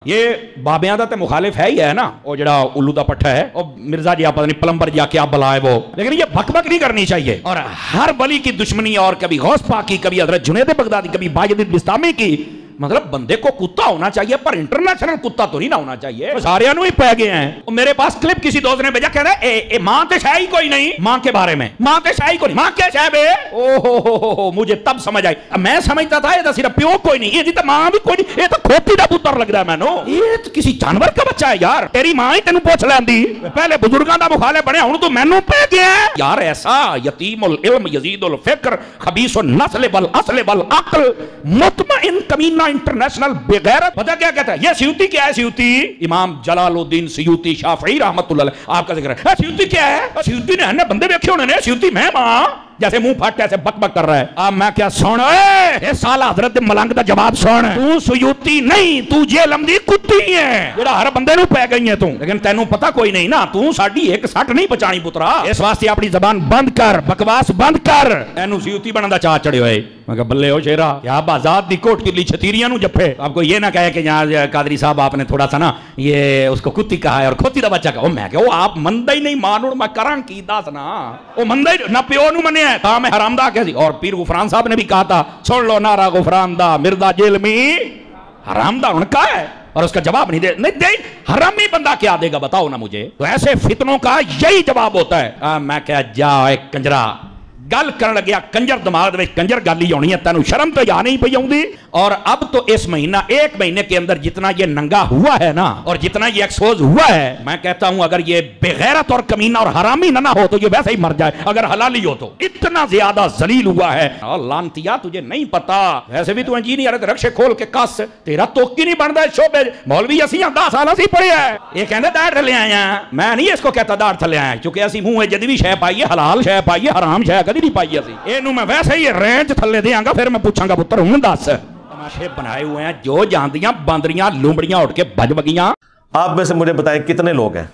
یہ بابیاں دا تے مخالف ہے ہی ہے نا، وہ جڑا الو دا پٹھا ہے، اور مرزا جی آپ پتہ نہیں پلمبر جا کے آپ بلائے وہ، لیکن یہ بھک بھک نہیں کرنی چاہیے، اور ہر ولی کی دشمنی، اور کبھی غوث پاک کی، کبھی حضرت جنید بغدادی، کبھی باجد بستامی کی، مطلب بندے کو کتا ہونا چاہیے پر انٹرنیشنل کتا تو نہیں نہ ہونا چاہیے، سارے انہوں ہی پہ گئے ہیں۔ میرے پاس کلپ کسی دوست نے بھیجا، کہہ رہا ہے ماں تے شاہی کوئی نہیں، ماں کے بارے میں ماں تے شاہی کوئی نہیں، ماں کیا شاہ بے، اوہ مجھے تب سمجھ آئی، میں سمجھتا تھا یہ تو صرف پیو کوئی نہیں، یہ تو ماں بھی کوئی نہیں، یہ تو کھوتی دا پتر لگ رہا ہے، میں نو یہ تو کسی جانور کا بچہ ہے یار، تیری ماں ہی تینوں پوچھ لیندی، پہلے بزرگاں دا مخالف بنے، ہن تو مینوں پہ گیا ہے یار۔ ایسا یتیم العلم یزید الفکر خبیث النسل والاصل والعقل مطمئن کمینہ انٹرنیشنل بغیرت، پتہ کیا کہتا ہے یہ سیوطی کیا ہے؟ سیوطی امام جلال الدین سیوطی شافعی رحمت اللہ علیہ آپ کا ذکر ہے۔ سیوطی کیا ہے؟ سیوطی نے ہنے بندے دیکھے ہونے نے، سیوطی میں ماں جیسے منہ پھٹ ایسے بک بک کر رہا ہے۔ اب میں کیا سن، اے سالہ حضرت ملنگ دا جواب سن، تو سیوطی نہیں، تو جیلم دی کتی ہے جڑا ہر بندے نو پہ گئی ہے تو، لیکن تینوں پتہ کوئی نہیں نا، تو ساڈی ایک سٹ نہیں پچانی پترا، اس واسطے اپنی زبان بند کر، بکواس بند کر، اینو سیوطی بنن دا چاہ چڑھے ہوئے۔ میں کہا بلے ہو شیرا، کیا بازاد دی کوٹ کلی چھتیریاں نو جپے، آپ کو یہ نہ کہے کہ یہاں قادری صاحب آپ نے تھوڑا سا نا یہ اس کو کتی کہا ہے اور کھوتی دا بچہ کہا، میں کہا وہ آپ مندہ ہی نہیں مانوڑ میں کران کی داس نا، وہ مندہ ہی نہ پیو نو منے ہے تاں میں حرام دا کہہ دی، اور پیر غفران صاحب نے بھی کہا تھا سن لو نعرہ غفران دا مردا جیل میں حرام دا ان کا ہے، اور اس کا جواب نہیں دے حرامی بندہ کیا دے گا بتاؤ نا مجھے، تو ایسے فتنوں کا یہی جواب ہوتا ہے۔ میں کہا جا ایک کنجرا گل کرن لگیا، کنجر دماغ دے کنجر گل ہی ہونی ہے، تینوں شرم تو یا نہیں پئی آوندی، اور اب تو اس مہینہ ایک مہینے کے اندر جتنا یہ ننگا ہوا ہے نا اور جتنا یہ ایکسپوز ہوا ہے، میں کہتا ہوں اگر یہ بغیرت اور کمینہ اور حرامی نہ ہو تو یہ ویسے ہی مر جائے، اگر حلالی ہو تو اتنا زیادہ ذلیل ہوا ہے۔ لانتیا تجھے نہیں پتا، ویسے بھی تو انجینئر ہے، رکشے کھول کے کس تیرا توکی نہیں بنتا شعبے، مولوی اسی 10 سال اسی پڑھے ہے، یہ کہندے داڑھ تھلے آئے ہیں، میں نہیں اس کو کہتا داڑھ تھلے آئے، چونکہ اسی منہ جدوی شے پائیے، حلال شے پائیے، حرام شے کدی نہیں پائی اسی، اینوں میں ویسے ہی رینج تھلے دیاں گا، پھر میں پوچھاں گا پتر ہوں دس تماشے بنائے ہوئے ہیں جو جاندیاں باندریاں لومڑیاں اٹھ کے بج بگیاں۔ آپ میں سے مجھے بتائیں کتنے لوگ ہیں،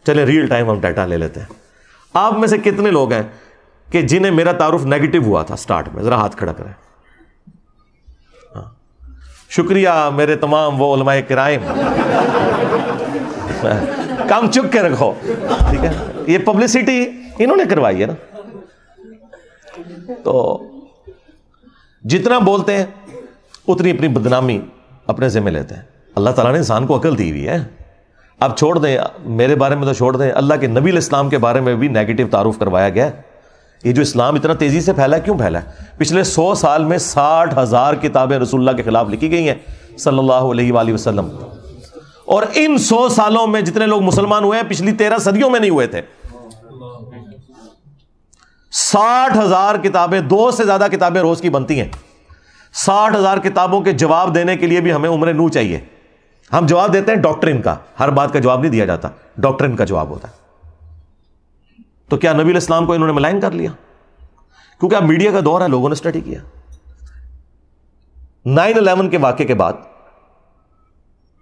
چلے ریل ٹائم ہم ڈیٹا لے لیتے ہیں، آپ میں سے کتنے لوگ ہیں کہ جنہیں میرا تعارف نیگیٹو ہوا تھا سٹارٹ میں؟ ذرا ہاتھ کھڑا کریں۔ شکریہ میرے تمام وہ علماء کرام، کام چک کے رکھو، ٹھیک ہے، یہ پبلسٹی انہوں نے کروائی ہے نا، تو جتنا بولتے ہیں اتنی اپنی بدنامی اپنے ذمہ لیتے ہیں۔ اللہ تعالیٰ نے انسان کو عقل دی ہوئی ہے، اب چھوڑ دیں، میرے بارے میں تو چھوڑ دیں، اللہ کے نبی علیہ السلام کے بارے میں بھی نیگیٹو تعارف کروایا گیا ہے۔ یہ جو اسلام اتنا تیزی سے پھیلا ہے، کیوں پھیلا ہے؟ پچھلے 100 سال میں 60,000 کتابیں رسول اللہ کے خلاف لکھی گئی ہیں صلی اللہ علیہ وآلہ وسلم، اور ان 100 سالوں میں جتنے لوگ مسلمان ہوئے ہیں پچھلی 13 صدیوں میں نہیں ہوئے تھے۔ 60,000 کتابیں، 2 سے زیادہ کتابیں روز کی بنتی ہیں، 60,000 کتابوں کے جواب دینے کے لیے بھی ہمیں عمر نو چاہیے۔ ہم جواب دیتے ہیں ڈاکٹرن کا، ہر بات کا جواب نہیں دیا جاتا، ڈاکٹرن کا جواب ہوتا ہے۔ تو کیا نبی علیہ السلام کو انہوں نے ملائن کر لیا؟ کیونکہ اب میڈیا کا دور ہے، لوگوں نے اسٹڈی کیا۔ 9/11 کے واقعے کے بعد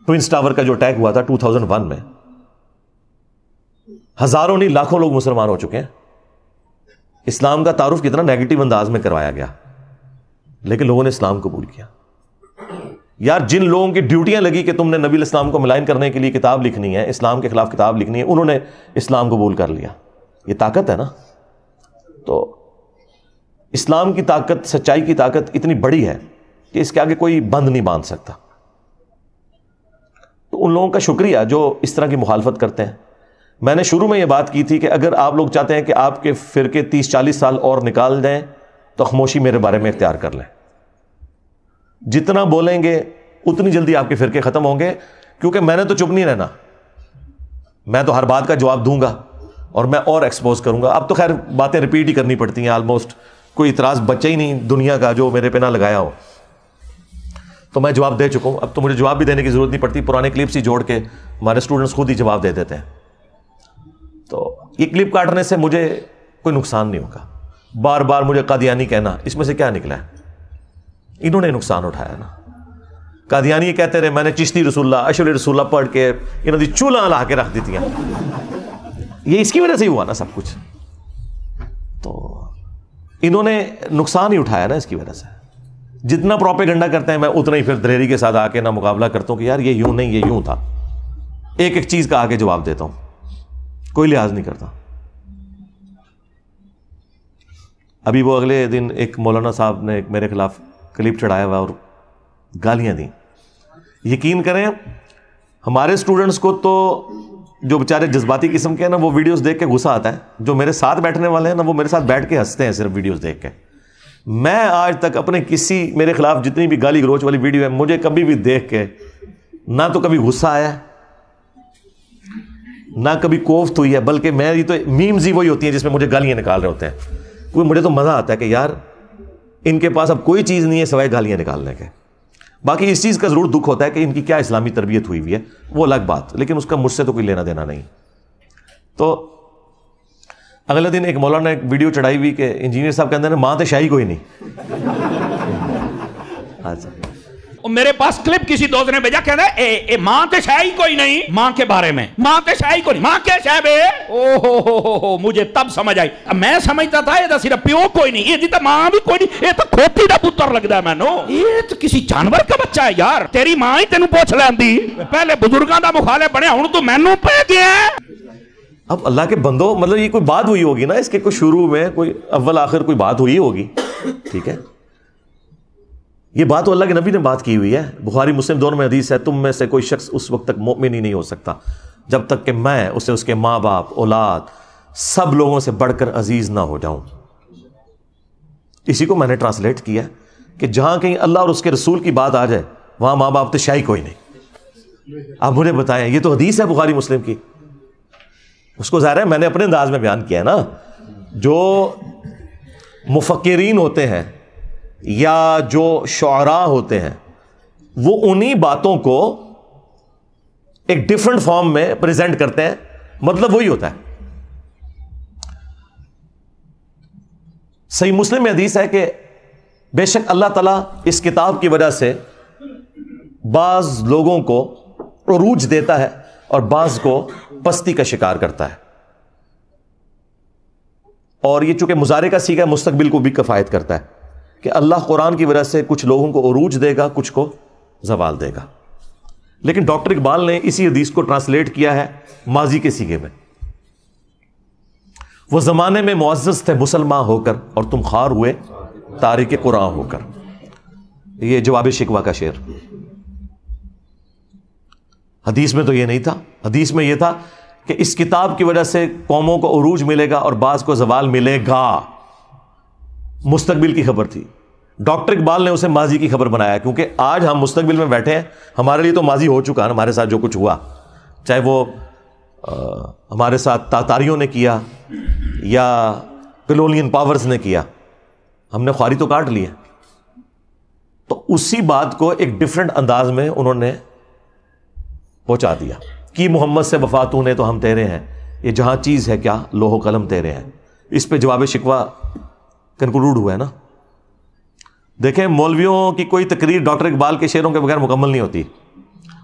ٹوئنس ٹاور کا جو اٹیک ہوا تھا 2001 میں، ہزاروں نہیں لاکھوں لوگ مسلمان ہو چکے ہیں۔ اسلام کا تعارف کتنا نیگیٹو انداز میں کروایا گیا، لیکن لوگوں نے اسلام قبول کیا۔ یار جن لوگوں کی ڈیوٹیاں لگی کہ تم نے نبی علیہ السلام کو ملائن کرنے کے لیے کتاب لکھنی ہے، اسلام کے خلاف کتاب لکھنی ہے، انہوں نے اسلام قبول کر لیا۔ یہ طاقت ہے نا، تو اسلام کی طاقت، سچائی کی طاقت اتنی بڑی ہے کہ اس کے آگے کوئی بند نہیں باندھ سکتا۔ تو ان لوگوں کا شکریہ جو اس طرح کی مخالفت کرتے ہیں۔ میں نے شروع میں یہ بات کی تھی کہ اگر آپ لوگ چاہتے ہیں کہ آپ کے فرقے 30-40 سال اور نکال دیں تو خاموشی میرے بارے میں اختیار کر لیں۔ جتنا بولیں گے اتنی جلدی آپ کے فرقے ختم ہوں گے، کیونکہ میں نے تو چپ نہیں رہنا، میں تو ہر بات کا جواب دوں گا اور میں اور ایکسپوز کروں گا۔ اب تو خیر باتیں ریپیٹ ہی کرنی پڑتی ہیں، آلموسٹ کوئی اعتراض بچا ہی نہیں دنیا کا جو میرے پہ نہ لگایا ہو، تو میں جواب دے چکا ہوں۔ اب تو مجھے جواب بھی دینے کی ضرورت نہیں پڑتی، پرانے کلپس ہی جوڑ کے ہمارے اسٹوڈنٹس خود ہی جواب دے دیتے ہیں۔ تو یہ کلپ کاٹنے سے مجھے کوئی نقصان نہیں ہوگا۔ بار بار مجھے قادیانی کہنا، اس میں سے کیا نکلا ہے؟ انہوں نے نقصان اٹھایا نا۔ قادیانی یہ کہتے رہے میں نے چشتی رسول اللہ، اشعری رسول اللہ پڑھ کے انہوں نے چولہا لا کے رکھ دیتی ہیں، یہ اس کی وجہ سے ہی ہوا نا سب کچھ۔ تو انہوں نے نقصان ہی اٹھایا نا اس کی وجہ سے۔ جتنا پروپیگنڈا کرتے ہیں میں اتنا ہی پھر دلیری کے ساتھ آ کے نہ مقابلہ کرتا ہوں کہ یار یہ یوں نہیں، یہ یوں تھا. ایک ایک چیز کا آگے جواب دیتا ہوں، کوئی لحاظ نہیں کرتا. ابھی وہ اگلے دن ایک مولانا صاحب نے میرے خلاف کلپ چڑھایا ہوا اور گالیاں دیں. یقین کریں ہمارے اسٹوڈنٹس کو تو جو بیچارے جذباتی قسم کے ہیں نا وہ ویڈیوز دیکھ کے غصہ آتا ہے. جو میرے ساتھ بیٹھنے والے ہیں نا وہ میرے ساتھ بیٹھ کے ہنستے ہیں صرف ویڈیوز دیکھ کے. میں آج تک اپنے کسی میرے خلاف جتنی بھی گالی گلوچ والی ویڈیو ہے مجھے کبھی بھی دیکھ کے نہ تو کبھی غصہ آیا نہ کبھی کوفت ہوئی ہے، بلکہ میری تو میمز ہی وہی ہوتی ہیں جس میں مجھے گالیاں نکال رہے ہوتے ہیں. کوئی مجھے تو مزہ آتا ہے کہ یار ان کے پاس اب کوئی چیز نہیں ہے سوائے گالیاں نکالنے کے. باقی اس چیز کا ضرور دکھ ہوتا ہے کہ ان کی کیا اسلامی تربیت ہوئی ہوئی ہے، وہ الگ بات، لیکن اس کا مجھ سے تو کوئی لینا دینا نہیں. تو اگلے دن ایک مولانا نے ایک ویڈیو چڑھائی ہوئی کہ انجینئر صاحب کہتے ہیں ماں تے شاہی کوئی نہیں. اچھا میرے پاس کلپ کسی دوست نے بھیجا، کہتا ہے اے ماں تے شاہی کوئی نہیں، ماں کے بارے میں ماں تے شاہی کوئی نہیں، ماں کیا شاہ بے. او ہو مجھے تب سمجھ آئی. میں سمجھتا تھا یہ صرف پیو کوئی نہیں، یہ جیتا ماں بھی کوئی نہیں، یہ تو کھوتی دا پتر لگتا ہے مینو، یہ تو کسی جانور کا بچہ ہے یار. تیری ماں ہی تینوں پوچھ لیندی، پہلے بزرگاں دا مخالف بنیا ہوں تو مینو پہ گیا. اب اللہ کے بندو مطلب یہ کوئی بات ہوئی ہوگی نا، اس کے کوئی شروع میں کوئی اول آخر کوئی بات ہوئی ہوگی، ٹھیک ہے. یہ بات تو اللہ کے نبی نے بات کی ہوئی ہے، بخاری مسلم دونوں میں حدیث ہے، تم میں سے کوئی شخص اس وقت تک مومن ہی نہیں ہو سکتا جب تک کہ میں اسے اس کے ماں باپ اولاد سب لوگوں سے بڑھ کر عزیز نہ ہو جاؤں. اسی کو میں نے ٹرانسلیٹ کیا کہ جہاں کہیں اللہ اور اس کے رسول کی بات آ جائے وہاں ماں باپ تو شاہی کوئی نہیں. آپ مجھے بتائیں، یہ تو حدیث ہے بخاری مسلم کی. اس کو ظاہر ہے میں نے اپنے انداز میں بیان کیا ہے نا. جو مفکرین ہوتے ہیں یا جو شعراء ہوتے ہیں وہ انہی باتوں کو ایک ڈفرنٹ فارم میں پریزنٹ کرتے ہیں، مطلب وہی ہوتا ہے. صحیح مسلم میں حدیث ہے کہ بے شک اللہ تعالیٰ اس کتاب کی وجہ سے بعض لوگوں کو عروج دیتا ہے اور بعض کو پستی کا شکار کرتا ہے. اور یہ چونکہ مضارع کا صیغہ مستقبل کو بھی کفایت کرتا ہے کہ اللہ قرآن کی وجہ سے کچھ لوگوں کو عروج دے گا، کچھ کو زوال دے گا. لیکن ڈاکٹر اقبال نے اسی حدیث کو ٹرانسلیٹ کیا ہے ماضی کے صیغے میں. وہ زمانے میں معزز تھے مسلمان ہو کر اور تم خوار ہوئے تارک قرآن ہو کر. یہ جواب شکوہ کا شعر. حدیث میں تو یہ نہیں تھا، حدیث میں یہ تھا کہ اس کتاب کی وجہ سے قوموں کو عروج ملے گا اور بعض کو زوال ملے گا. مستقبل کی خبر تھی. ڈاکٹر اقبال نے اسے ماضی کی خبر بنایا کیونکہ آج ہم مستقبل میں بیٹھے ہیں، ہمارے لیے تو ماضی ہو چکا ہے، ہمارے ساتھ جو کچھ ہوا، چاہے وہ ہمارے ساتھ تاتاریوں نے کیا یا کلونین پاورز نے کیا، ہم نے خواری تو کاٹ لی ہے. تو اسی بات کو ایک ڈفرنٹ انداز میں انہوں نے پہنچا دیا کہ محمد سے وفا تو نے تو ہم تیرے ہیں، یہ جہاں چیز ہے کیا لوح و قلم تیرے ہیں. اس پہ جواب شکوہ کنکلوڈ ہوا ہے نا. دیکھیں مولویوں کی کوئی تقریر ڈاکٹر اقبال کے شعروں کے بغیر مکمل نہیں ہوتی.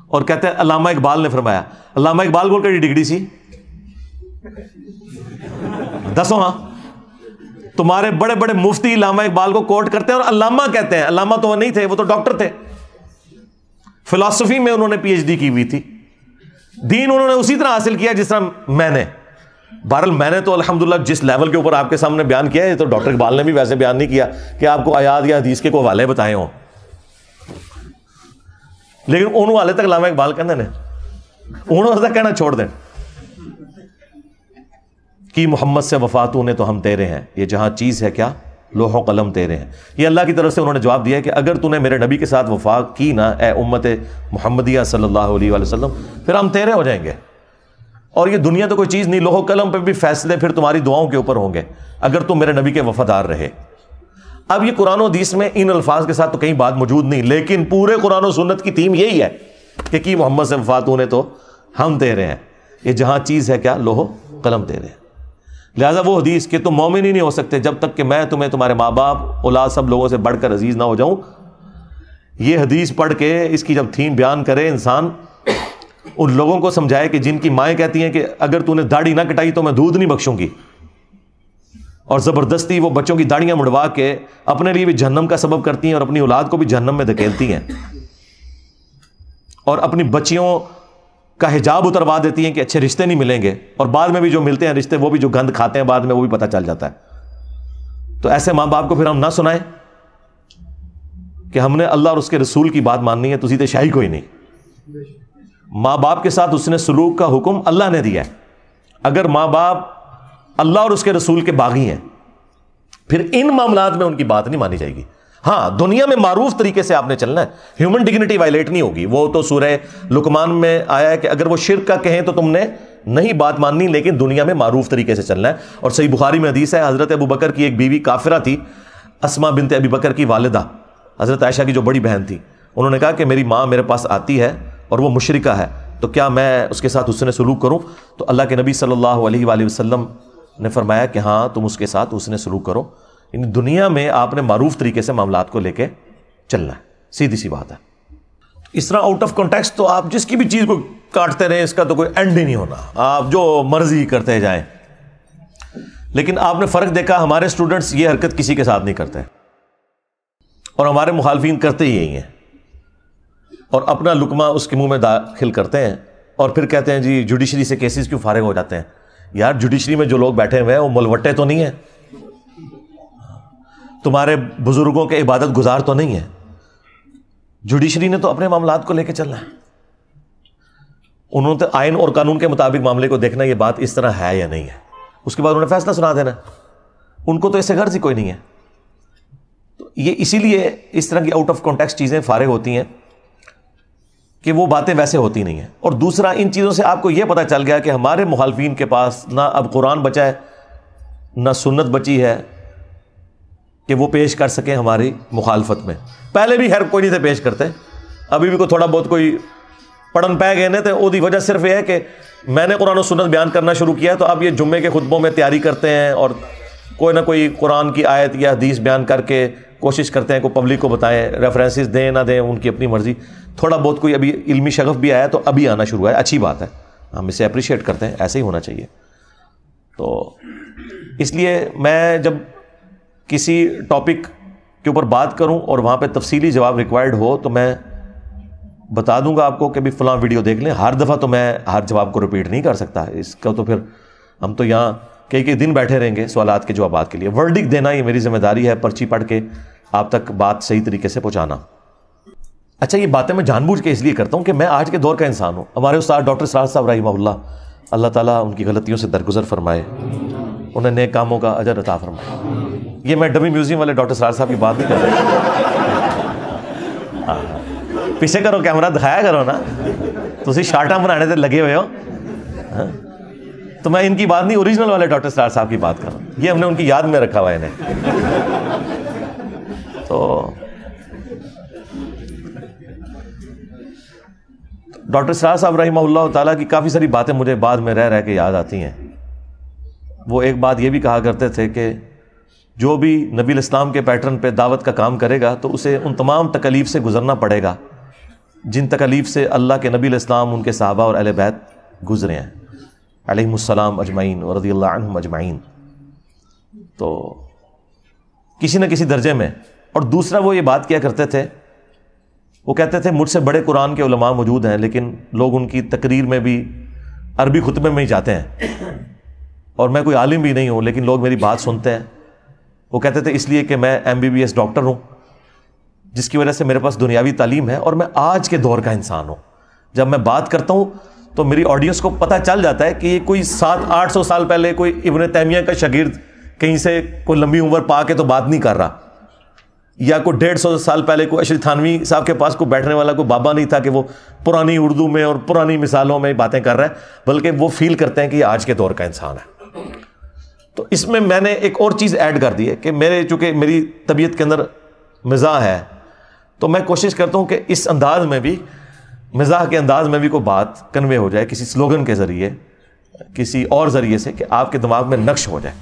اور کہتے ہیں علامہ اقبال نے فرمایا. علامہ اقبال کو کیڑی ڈگری سی دسو ہاں. تمہارے بڑے بڑے مفتی علامہ اقبال کو کوٹ کرتے ہیں اور علامہ کہتے ہیں. علامہ تو وہ نہیں تھے، وہ تو ڈاکٹر تھے. فلسفی میں انہوں نے پی ایچ ڈی کی ہوئی تھی. دین انہوں نے اسی طرح حاصل کیا جس طرح میں نے. بہرحال میں نے تو الحمدللہ جس لیول کے اوپر آپ کے سامنے بیان کیا ہے تو ڈاکٹر اقبال نے بھی ویسے بیان نہیں کیا کہ آپ کو آیات یا حدیث کے کوئی حوالے بتائے ہوں. لیکن ان حوالے تک علامہ اقبال کہنے نے انہوں نے کہنا چھوڑ دیں کہ محمد سے وفا تو نے تو ہم تیرے ہیں، یہ جہاں چیز ہے کیا لوح و قلم تیرے ہیں. یہ اللہ کی طرف سے انہوں نے جواب دیا کہ اگر تو نے میرے نبی کے ساتھ وفا کی نا اے امت محمدیہ صلی اللہ علیہ وآلہ وسلم، پھر ہم تیرے ہو جائیں گے. اور یہ دنیا تو کوئی چیز نہیں، لوح و قلم پہ بھی فیصلے پھر تمہاری دعاؤں کے اوپر ہوں گے اگر تم میرے نبی کے وفادار رہے. اب یہ قرآن و حدیث میں ان الفاظ کے ساتھ تو کہیں بات موجود نہیں، لیکن پورے قرآن و سنت کی تھیم یہی ہے کہ کی محمد سے وفا تو نے تو ہم تیرے ہیں، یہ جہاں چیز ہے کیا لوح و قلم تیرے ہیں. لہٰذا وہ حدیث کہ تم مومن ہی نہیں ہو سکتے جب تک کہ میں تمہیں تمہارے ماں باپ اولاد سب لوگوں سے بڑھ کر عزیز نہ ہو جاؤں، یہ حدیث پڑھ کے اس کی جب تھیم بیان کرے انسان، ان لوگوں کو سمجھائے کہ جن کی مائیں کہتی ہیں کہ اگر تو نے داڑھی نہ کٹائی تو میں دودھ نہیں بخشوں گی، اور زبردستی وہ بچوں کی داڑیاں مڑوا کے اپنے لیے بھی جہنم کا سبب کرتی ہیں اور اپنی اولاد کو بھی جہنم میں دھکیلتی ہیں، اور اپنی بچیوں کا حجاب اتروا دیتی ہیں کہ اچھے رشتے نہیں ملیں گے، اور بعد میں بھی جو ملتے ہیں رشتے وہ بھی جو گند کھاتے ہیں بعد میں وہ بھی پتہ چل جاتا ہے۔ تو ایسے ماں باپ کو پھر ہم نہ سنائیں کہ ہم نے اللہ اور اس کے رسول کی بات ماننی ہے، تو سیدھے شاہی کوئی نہیں۔ ماں باپ کے ساتھ حسن سلوک کا حکم اللہ نے دیا ہے۔ اگر ماں باپ اللہ اور اس کے رسول کے باغی ہیں پھر ان معاملات میں ان کی بات نہیں مانی جائے گی۔ ہاں، دنیا میں معروف طریقے سے آپ نے چلنا ہے، ہیومن ڈگنیٹی وائلیٹ نہیں ہوگی۔ وہ تو سورہ لقمان میں آیا ہے کہ اگر وہ شرک کا کہیں تو تم نے نہیں بات ماننی، لیکن دنیا میں معروف طریقے سے چلنا ہے۔ اور صحیح بخاری میں حدیث ہے، حضرت ابو بکر کی ایک بیوی کافرہ تھی، اسما بنت ابی بکر کی والدہ، حضرت عائشہ کی جو بڑی بہن تھی، انہوں نے کہا کہ میری ماں میرے پاس آتی ہے اور وہ مشرکہ ہے، تو کیا میں اس کے ساتھ حسن سلوک کروں؟ تو اللہ کے نبی صلی اللہ علیہ وآلہ وسلم نے فرمایا کہ ہاں تم اس کے ساتھ حسن سلوک کرو۔ یعنی دنیا میں آپ نے معروف طریقے سے معاملات کو لے کے چلنا ہے، سیدھی سی بات ہے۔ اس طرح آؤٹ آف کانٹیکسٹ تو آپ جس کی بھی چیز کو کاٹتے رہیں، اس کا تو کوئی اینڈ ہی نہیں ہونا، آپ جو مرضی کرتے جائیں۔ لیکن آپ نے فرق دیکھا، ہمارے اسٹوڈنٹس یہ حرکت کسی کے ساتھ نہیں کرتے، اور ہمارے مخالفین کرتے ہی یہی ہیں، اور اپنا لقمہ اس کے منہ میں داخل کرتے ہیں، اور پھر کہتے ہیں جی جوڈیشری سے کیسز کیوں فارغ ہو جاتے ہیں۔ یار جوڈیشری میں جو لوگ بیٹھے ہوئے ہیں وہ ملوٹے تو نہیں ہیں، تمہارے بزرگوں کے عبادت گزار تو نہیں ہیں۔ جوڈیشری نے تو اپنے معاملات کو لے کے چلنا ہے، انہوں نے آئین اور قانون کے مطابق معاملے کو دیکھنا یہ بات اس طرح ہے یا نہیں ہے، اس کے بعد انہوں نے فیصلہ سنا دینا، ان کو تو اس سے غرض ہی کوئی نہیں ہے۔ تو یہ اسی لیے اس طرح کی آؤٹ آف کانٹیکسٹ چیزیں فارغ ہوتی ہیں کہ وہ باتیں ویسے ہوتی نہیں ہیں۔ اور دوسرا، ان چیزوں سے آپ کو یہ پتہ چل گیا کہ ہمارے مخالفین کے پاس نہ اب قرآن بچا ہے نہ سنت بچی ہے کہ وہ پیش کر سکیں ہماری مخالفت میں۔ پہلے بھی خیر کوئی نہیں تھے پیش کرتے، ابھی بھی کوئی تھوڑا بہت کوئی پڑھن پہ گئے نا، تو وہ دی وجہ صرف یہ ہے کہ میں نے قرآن و سنت بیان کرنا شروع کیا، تو اب یہ جمعے کے خطبوں میں تیاری کرتے ہیں اور کوئی نہ کوئی قرآن کی آیت یا حدیث بیان کر کے کوشش کرتے ہیں کہ پبلک کو بتائیں، ریفرنسز دیں نہ دیں ان کی اپنی مرضی۔ تھوڑا بہت کوئی ابھی علمی شغف بھی آیا تو ابھی آنا شروع ہے، اچھی بات ہے، ہم اسے اپریشیٹ کرتے ہیں، ایسے ہی ہونا چاہیے۔ تو اس لیے میں جب کسی ٹاپک کے اوپر بات کروں اور وہاں پہ تفصیلی جواب ریکوائرڈ ہو تو میں بتا دوں گا آپ کو کہ بھی فلاں ویڈیو دیکھ لیں۔ ہر دفعہ تو میں ہر جواب کو ریپیٹ نہیں کر سکتا، اس کا تو پھر ہم تو یہاں کئی دن بیٹھے رہیں گے سوالات کے جوابات کے لیے۔ ورڈک دینا یہ میری ذمہ داری ہے، پرچی پڑھ کے آپ تک بات صحیح طریقے سے پہنچانا۔ اچھا، یہ باتیں میں جان بوجھ کے اس لیے کرتا ہوں کہ میں آج کے دور کا انسان ہوں۔ ہمارے استاد ڈاکٹر سراج صاحب رحمہ اللہ تعالیٰ ان کی غلطیوں سے درگزر فرمائے، انہیں نیک کاموں کا اجر عطا فرمائے۔ یہ میں ڈمی میوزیم والے ڈاکٹر سراج صاحب کی بات نہیں کر رہا، پیچھے کرو کیمرہ دکھایا کرو نا، تسی شارٹاں بنانے سے لگے ہوئے ہو، تو میں ان کی بات نہیں، اوریجنل والے ڈاکٹر سراج صاحب کی بات کر رہا ہوں، یہ ہم نے ان کی یاد میں رکھا ہوا ہے انہیں۔ تو ڈاکٹر سراج صاحب رحمہ اللہ تعالیٰ کی کافی ساری باتیں مجھے بعد میں رہ کے یاد آتی ہیں۔ وہ ایک بات یہ بھی کہا کرتے تھے کہ جو بھی نبی الاسلام کے پیٹرن پہ دعوت کا کام کرے گا تو اسے ان تمام تکالیف سے گزرنا پڑے گا جن تکالیف سے اللہ کے نبی الاسلام، ان کے صحابہ اور اہل بیت گزرے ہیں علیہم السلام اجمعین و رضی اللہ عنہم اجمعین۔ تو کسی نہ کسی درجے میں۔ اور دوسرا وہ یہ بات کیا کرتے تھے، وہ کہتے تھے مجھ سے بڑے قرآن کے علماء موجود ہیں لیکن لوگ ان کی تقریر میں بھی عربی خطبے میں ہی جاتے ہیں، اور میں کوئی عالم بھی نہیں ہوں لیکن لوگ میری بات سنتے ہیں۔ وہ کہتے تھے اس لیے کہ میں MBBS ڈاکٹر ہوں، جس کی وجہ سے میرے پاس دنیاوی تعلیم ہے، اور میں آج کے دور کا انسان ہوں۔ جب میں بات کرتا ہوں تو میری آڈینس کو پتہ چل جاتا ہے کہ یہ کوئی 700-800 سال پہلے کوئی ابن تیمیہ کا شاگرد کہیں سے کوئی لمبی عمر پا کے تو بات نہیں کر رہا، یا کوئی 150 سال پہلے کوئی اشرف تھانوی صاحب کے پاس کوئی بیٹھنے والا کوئی بابا نہیں تھا کہ وہ پرانی اردو میں اور پرانی مثالوں میں باتیں کر رہا ہے، بلکہ وہ فیل کرتے ہیں کہ یہ آج کے دور کا انسان ہے۔ تو اس میں میں نے ایک اور چیز ایڈ کر دی ہے کہ چونکہ میری طبیعت کے اندر مزاح ہے، تو میں کوشش کرتا ہوں کہ اس انداز میں بھی، مزاح کے انداز میں بھی کوئی بات کنوے ہو جائے کسی سلوگن کے ذریعے، کسی اور ذریعے سے، کہ آپ کے دماغ میں نقش ہو جائے۔